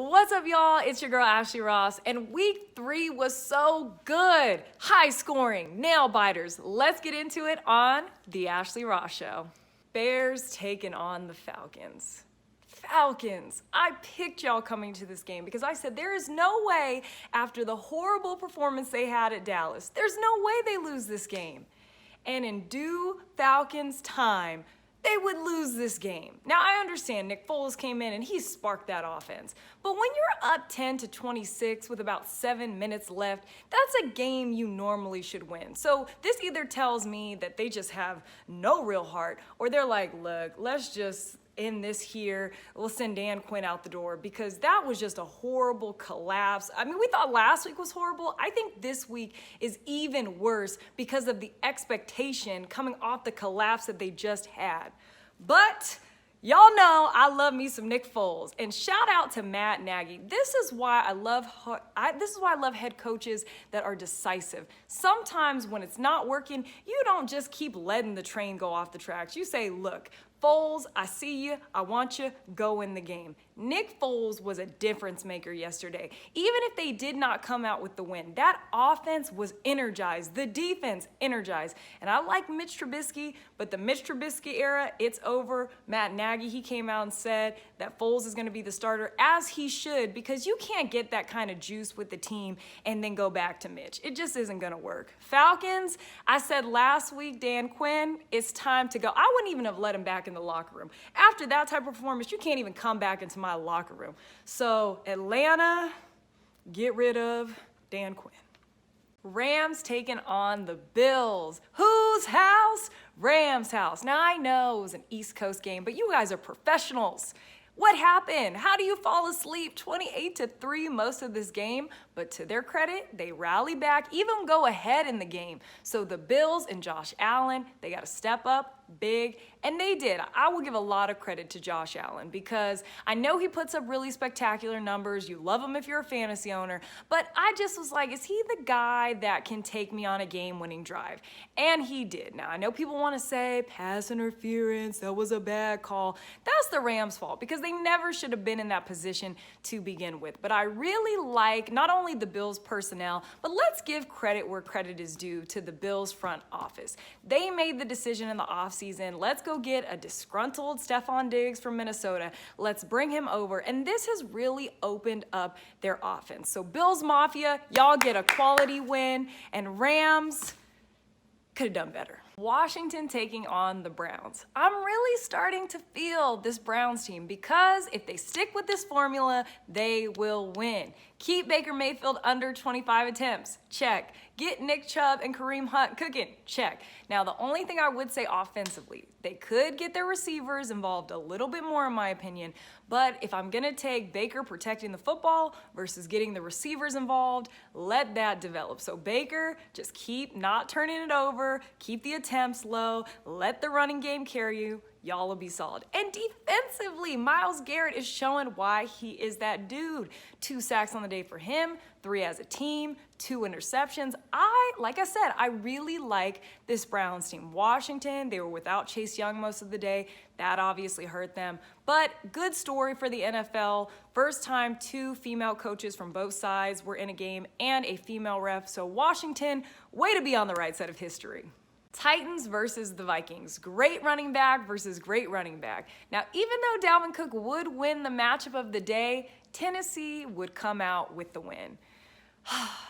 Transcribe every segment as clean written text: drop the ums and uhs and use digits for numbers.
What's up, y'all? It's your girl, Ashley Ross, and week 3 was so good. High scoring, nail biters. Let's get into it on The Ashley Ross Show. Bears taking on the Falcons. Falcons. I picked y'all coming to this game because I said there is no way after the horrible performance they had at Dallas, there's no way they lose this game. And in due Falcons time, they would lose this game. Now, I understand Nick Foles came in and he sparked that offense. But when you're up 10-26 with about 7 minutes left, that's a game you normally should win. So this either tells me that they just have no real heart, or they're like, look, let's just end this here. We'll send Dan Quinn out the door, because that was just a horrible collapse. I mean, we thought last week was horrible. I think this week is even worse because of the expectation coming off the collapse that they just had. But y'all know I love me some Nick Foles, and shout out to Matt Nagy. This is why I love head coaches that are decisive. Sometimes when it's not working, you don't just keep letting the train go off the tracks. You say, look, Foles, I see you, I want you, go in the game. Nick Foles was a difference maker yesterday. Even if they did not come out with the win, that offense was energized, the defense energized. And I like Mitch Trubisky, but the Mitch Trubisky era, it's over. Matt Nagy, he came out and said that Foles is gonna be the starter, as he should, because you can't get that kind of juice with the team and then go back to Mitch. It just isn't gonna work. Falcons, I said last week, Dan Quinn, it's time to go. I wouldn't even have let him back in the locker room. After that type of performance, you can't even come back into my locker room. So Atlanta, get rid of Dan Quinn. Rams taking on the Bills. Whose house? Rams' house. Now, I know it was an East Coast game, but you guys are professionals. What happened? How do you fall asleep 28-3 most of this game? But to their credit, they rally back, even go ahead in the game. So the Bills and Josh Allen, they got to step up big, and they did. I will give a lot of credit to Josh Allen, because I know he puts up really spectacular numbers. You love him if you're a fantasy owner, but I just was like, is he the guy that can take me on a game-winning drive? And he did. Now, I know people want to say pass interference, that was a bad call. That's the Rams' fault, because they never should have been in that position to begin with. But I really like not only the Bills personnel, but let's give credit where credit is due to the Bills front office. They made the decision in the offseason, let's go get a disgruntled Stephon Diggs from Minnesota. Let's bring him over. And this has really opened up their offense. So Bills Mafia, y'all get a quality win, and Rams could have done better. Washington taking on the Browns. I'm really starting to feel this Browns team, because if they stick with this formula, they will win. Keep Baker Mayfield under 25 attempts. Check. Get Nick Chubb and Kareem Hunt cooking. Check. Now, the only thing I would say offensively, they could get their receivers involved a little bit more, in my opinion. But if I'm going to take Baker protecting the football versus getting the receivers involved, let that develop. So Baker, just keep not turning it over, keep the attempts low, let the running game carry you. Y'all will be solid. And defensively, Myles Garrett is showing why he is that dude. 2 sacks on the day for him, 3 as a team, 2 interceptions. Like I said, I really like this Browns team. Washington, they were without Chase Young most of the day. That obviously hurt them. But good story for the NFL. First time 2 female coaches from both sides were in a game, and a female ref. So Washington, way to be on the right side of history. Titans versus the Vikings. Great running back versus great running back. Now, even though Dalvin Cook would win the matchup of the day, Tennessee would come out with the win.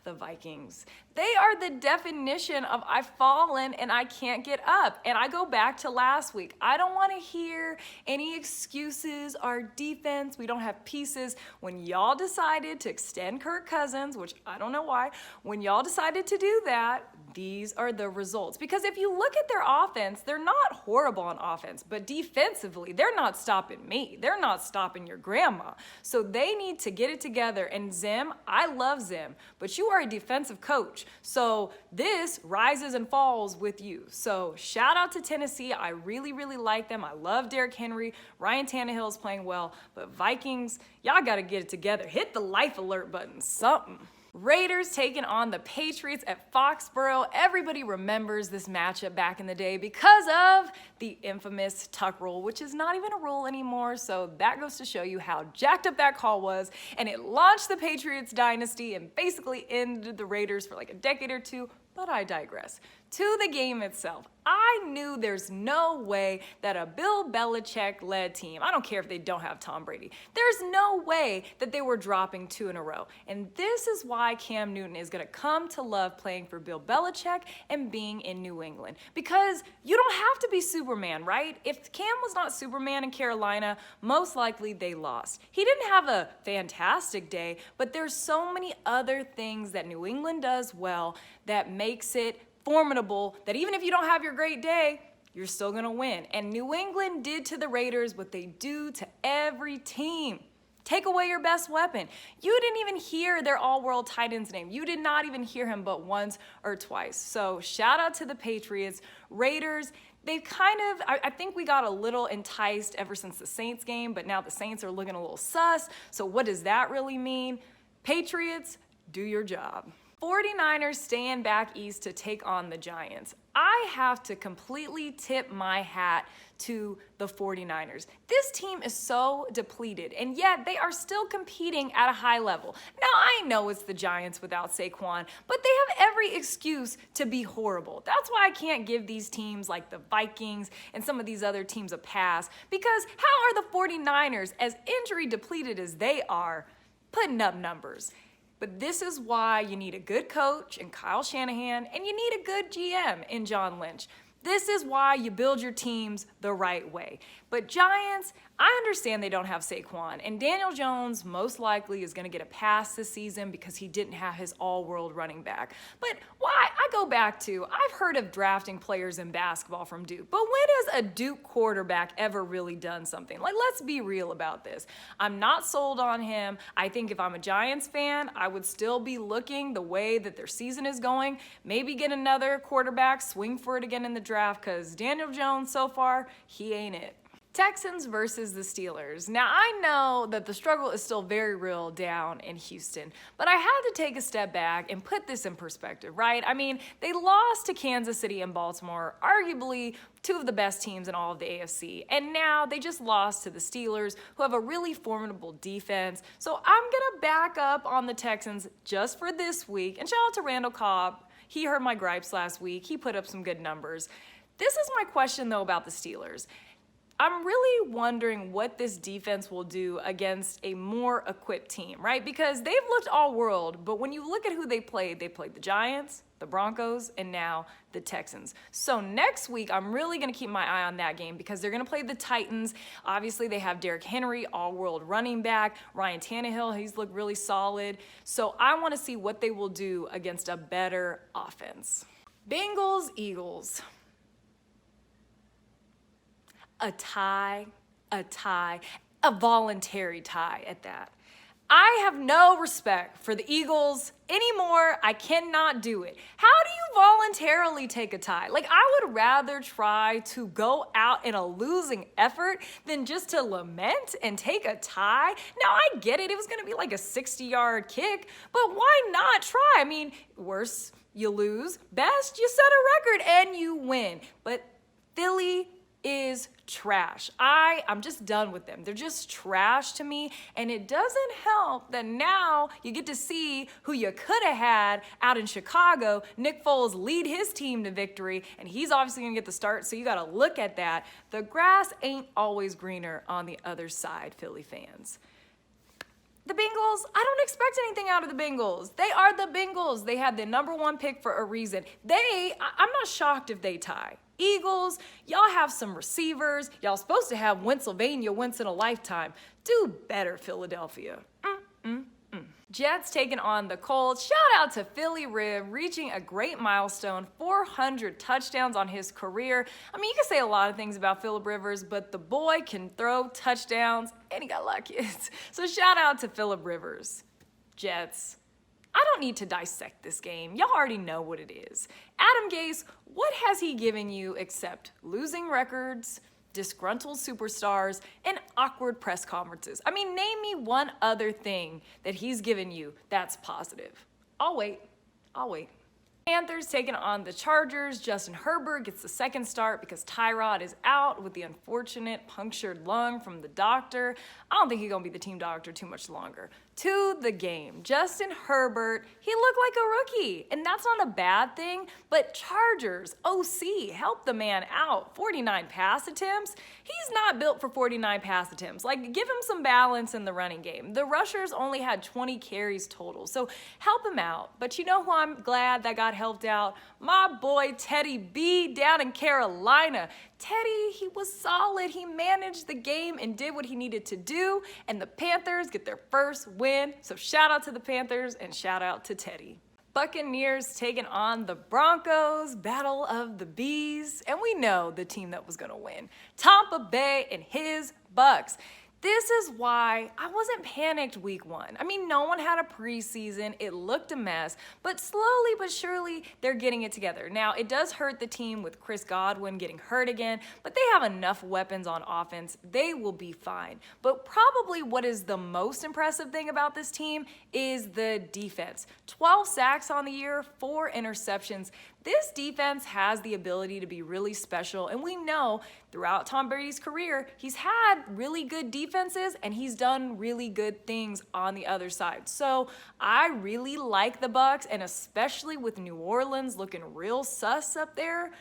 The Vikings. They are the definition of I've fallen and I can't get up. And I go back to last week. I don't want to hear any excuses. Our defense, we don't have pieces. When y'all decided to extend Kirk Cousins, which I don't know why, when y'all decided to do that, these are the results. Because if you look at their offense, they're not horrible on offense, but defensively, they're not stopping me. They're not stopping your grandma. So they need to get it together. And Zim, I love Zim, but you are a defensive coach. So this rises and falls with you. So shout out to Tennessee. I really, really like them. I love Derrick Henry. Ryan Tannehill is playing well. But Vikings, y'all got to get it together. Hit the life alert button, something. Raiders taking on the Patriots at Foxborough. Everybody remembers this matchup back in the day because of the infamous tuck rule, which is not even a rule anymore. So that goes to show you how jacked up that call was. And it launched the Patriots dynasty and basically ended the Raiders for like a decade or two. But I digress. To the game itself, I knew there's no way that a Bill Belichick-led team, I don't care if they don't have Tom Brady, there's no way that they were dropping 2 in a row. And this is why Cam Newton is going to come to love playing for Bill Belichick and being in New England. Because you don't have to be Superman, right? If Cam was not Superman in Carolina, most likely they lost. He didn't have a fantastic day, but there's so many other things that New England does well that makes it formidable, that even if you don't have your great day, you're still going to win. And New England did to the Raiders what they do to every team. Take away your best weapon. You didn't even hear their all-world tight end's name. You did not even hear him but once or twice. So shout out to the Patriots. Raiders, they I think we got a little enticed ever since the Saints game, but now the Saints are looking a little sus. So what does that really mean? Patriots, do your job. 49ers staying back east to take on the Giants. I have to completely tip my hat to the 49ers. This team is so depleted, and yet they are still competing at a high level. Now, I know it's the Giants without Saquon, but they have every excuse to be horrible. That's why I can't give these teams like the Vikings and some of these other teams a pass, because how are the 49ers, as injury depleted as they are, putting up numbers? But this is why you need a good coach in Kyle Shanahan, and you need a good GM in John Lynch. This is why you build your teams the right way. But Giants, I understand they don't have Saquon, and Daniel Jones most likely is going to get a pass this season because he didn't have his all-world running back. But why? I go back to, I've heard of drafting players in basketball from Duke, but when has a Duke quarterback ever really done something? Like, let's be real about this. I'm not sold on him. I think if I'm a Giants fan, I would still be looking the way that their season is going, maybe get another quarterback, swing for it again in the draft, because Daniel Jones so far, he ain't it. Texans versus the Steelers. Now, I know that the struggle is still very real down in Houston, but I had to take a step back and put this in perspective, right? I mean, they lost to Kansas City and Baltimore, arguably 2 of the best teams in all of the AFC, and now they just lost to the Steelers, who have a really formidable defense. So I'm gonna back up on the Texans just for this week, and shout out to Randall Cobb. He heard my gripes last week. He put up some good numbers. This is my question, though, about the Steelers. I'm really wondering what this defense will do against a more equipped team, right? Because they've looked all world, but when you look at who they played the Giants, the Broncos, and now the Texans. So next week, I'm really going to keep my eye on that game because they're going to play the Titans. Obviously, they have Derrick Henry, all-world running back. Ryan Tannehill, he's looked really solid. So I want to see what they will do against a better offense. Bengals, Eagles. A tie, a voluntary tie at that. I have no respect for the Eagles anymore. I cannot do it. How do you voluntarily take a tie? Like, I would rather try to go out in a losing effort than just to lament and take a tie. Now, I get it. It was going to be like a 60-yard kick, but why not try? I mean, worse, you lose. Best, you set a record and you win. But Philly is trash. I'm just done with them. They're just trash to me, and it doesn't help that now you get to see who you could have had out in Chicago. Nick Foles lead his team to victory, and he's obviously gonna get the start, so you gotta look at that. The grass ain't always greener on the other side, Philly fans. The Bengals, I don't expect anything out of the Bengals. They are the Bengals. They had the #1 pick for a reason. I'm not shocked if they tie. Eagles, y'all have some receivers. Y'all supposed to have Pennsylvania once in a lifetime. Do better, Philadelphia. Jets taking on the Colts. Shout out to Philly Rib reaching a great milestone, 400 touchdowns on his career. I mean, you can say a lot of things about Phillip Rivers, but the boy can throw touchdowns, and he got a lot of kids. So shout out to Phillip Rivers. Jets. I don't need to dissect this game. Y'all already know what it is. Adam Gase, what has he given you except losing records, disgruntled superstars, and awkward press conferences? I mean, name me one other thing that he's given you that's positive. I'll wait. Panthers taking on the Chargers. Justin Herbert gets the second start because Tyrod is out with the unfortunate punctured lung from the doctor. I don't think he's going to be the team doctor too much longer. To the game. Justin Herbert, he looked like a rookie, and that's not a bad thing, but Chargers, OC, help the man out. 49 pass attempts. He's not built for 49 pass attempts. Like, give him some balance in the running game. The rushers only had 20 carries total, so help him out. But you know who I'm glad that got helped out? My boy Teddy B down in Carolina. Teddy, he was solid. He managed the game and did what he needed to do, and the Panthers get their first win. So shout out to the Panthers and shout out to Teddy. Buccaneers taking on the Broncos, battle of the Bees, and we know the team that was gonna win. Tampa Bay and his Bucks. This is why I wasn't panicked week 1. I mean, no one had a preseason. It looked a mess, but slowly but surely they're getting it together. Now, it does hurt the team with Chris Godwin getting hurt again, but they have enough weapons on offense. They will be fine. But probably what is the most impressive thing about this team is the defense. 12 sacks on the year, 4 interceptions. This defense has the ability to be really special, and we know throughout Tom Brady's career, he's had really good defenses, and he's done really good things on the other side. So I really like the Bucs, and especially with New Orleans looking real sus up there,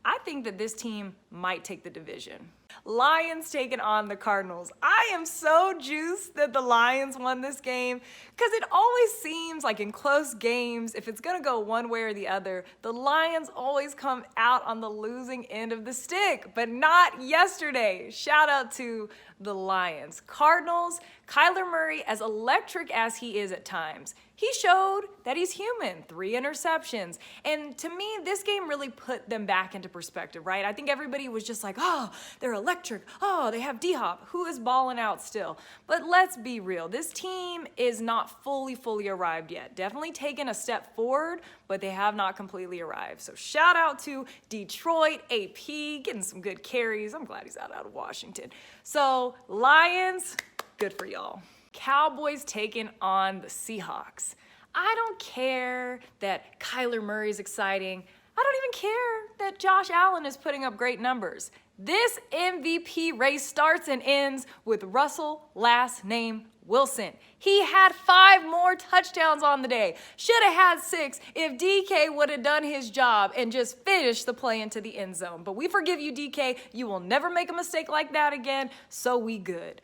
I think that this team might take the division. Lions taking on the Cardinals. I am so juiced that the Lions won this game because it always seems like in close games, if it's going to go one way or the other, the Lions always come out on the losing end of the stick, but not yesterday. Shout out to the Lions. Cardinals, Kyler Murray, as electric as he is at times, he showed that he's human. 3 interceptions. And to me, this game really put them back into perspective, right? I think everybody was just like, oh, they're electric. Oh, they have D-Hop. Who is balling out still? But let's be real. This team is not fully arrived yet. Definitely taken a step forward, but they have not completely arrived. So shout out to Detroit, AP, getting some good carries. I'm glad he's out of Washington. So Lions, good for y'all. Cowboys taking on the Seahawks. I don't care that Kyler Murray is exciting. I don't even care that Josh Allen is putting up great numbers. This MVP race starts and ends with Russell, last name Wilson. He had 5 more touchdowns on the day. Should have had 6 if DK would have done his job and just finished the play into the end zone. But we forgive you, DK. You will never make a mistake like that again, so we good.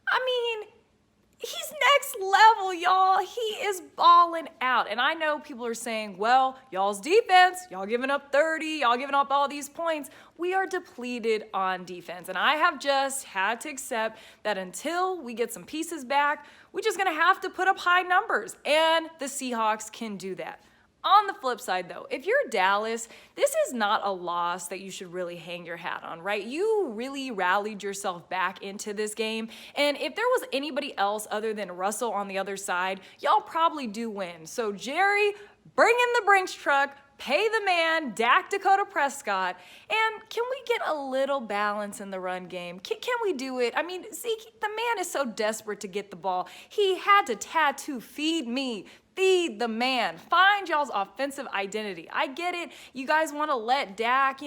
I mean, he's next level, y'all. He is balling out. And I know people are saying, well, y'all's defense, y'all giving up 30, y'all giving up all these points. We are depleted on defense. And I have just had to accept that until we get some pieces back, we're just going to have to put up high numbers. And the Seahawks can do that. On the flip side, though, if you're Dallas, this is not a loss that you should really hang your hat on, right? You really rallied yourself back into this game. And if there was anybody else other than Russell on the other side, y'all probably do win. So, Jerry, bring in the Brinks truck, pay the man, Dak Dakota Prescott, and can we get a little balance in the run game? Can we do it? I mean, Zeke, the man is so desperate to get the ball. He had to tattoo, feed me. Feed the man. Find y'all's offensive identity. I get it. You guys want to let Dak,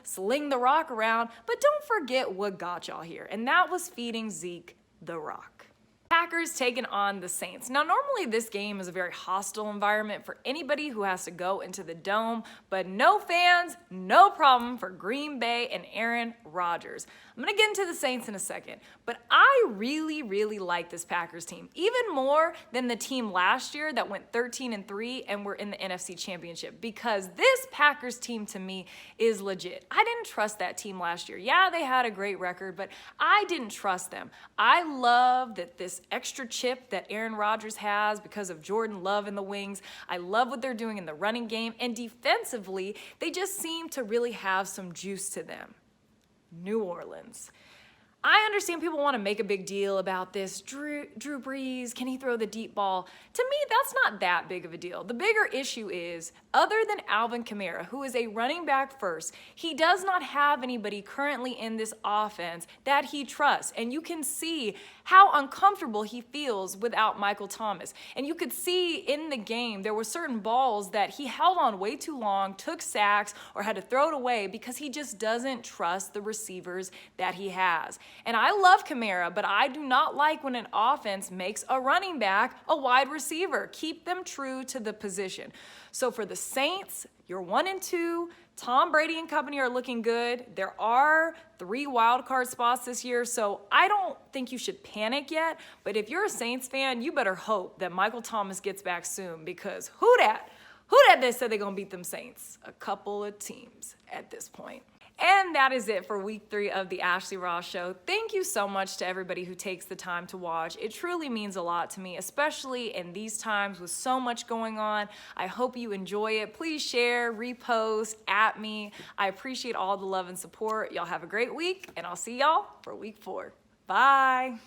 sling the rock around, but don't forget what got y'all here, and that was feeding Zeke the rock. Packers taking on the Saints. Now, normally this game is a very hostile environment for anybody who has to go into the dome, but no fans, no problem for Green Bay and Aaron Rodgers. I'm going to get into the Saints in a second, but I really like this Packers team, even more than the team last year that went 13-3 and were in the NFC Championship, because this Packers team to me is legit. I didn't trust that team last year. Yeah, they had a great record, but I didn't trust them. I love that this extra chip that Aaron Rodgers has because of Jordan Love in the wings. I love what they're doing in the running game, and defensively, they just seem to really have some juice to them. New Orleans. I understand people want to make a big deal about this. Drew Brees, can he throw the deep ball? To me, that's not that big of a deal. The bigger issue is, other than Alvin Kamara, who is a running back first, he does not have anybody currently in this offense that he trusts. And you can see how uncomfortable he feels without Michael Thomas. And you could see in the game, there were certain balls that he held on way too long, took sacks, or had to throw it away because he just doesn't trust the receivers that he has. And I love Kamara, but I do not like when an offense makes a running back a wide receiver. Keep them true to the position. So for the Saints, you're 1-2. Tom Brady and company are looking good. There are 3 wild card spots this year, so I don't think you should panic yet. But if you're a Saints fan, you better hope that Michael Thomas gets back soon, because who dat they said they're going to beat them Saints? A couple of teams at this point. And that is it for week 3 of the Ashley Ross Show. Thank you so much to everybody who takes the time to watch. It truly means a lot to me, especially in these times with so much going on. I hope you enjoy it. Please share, repost, at me. I appreciate all the love and support. Y'all have a great week, and I'll see y'all for week 4. Bye.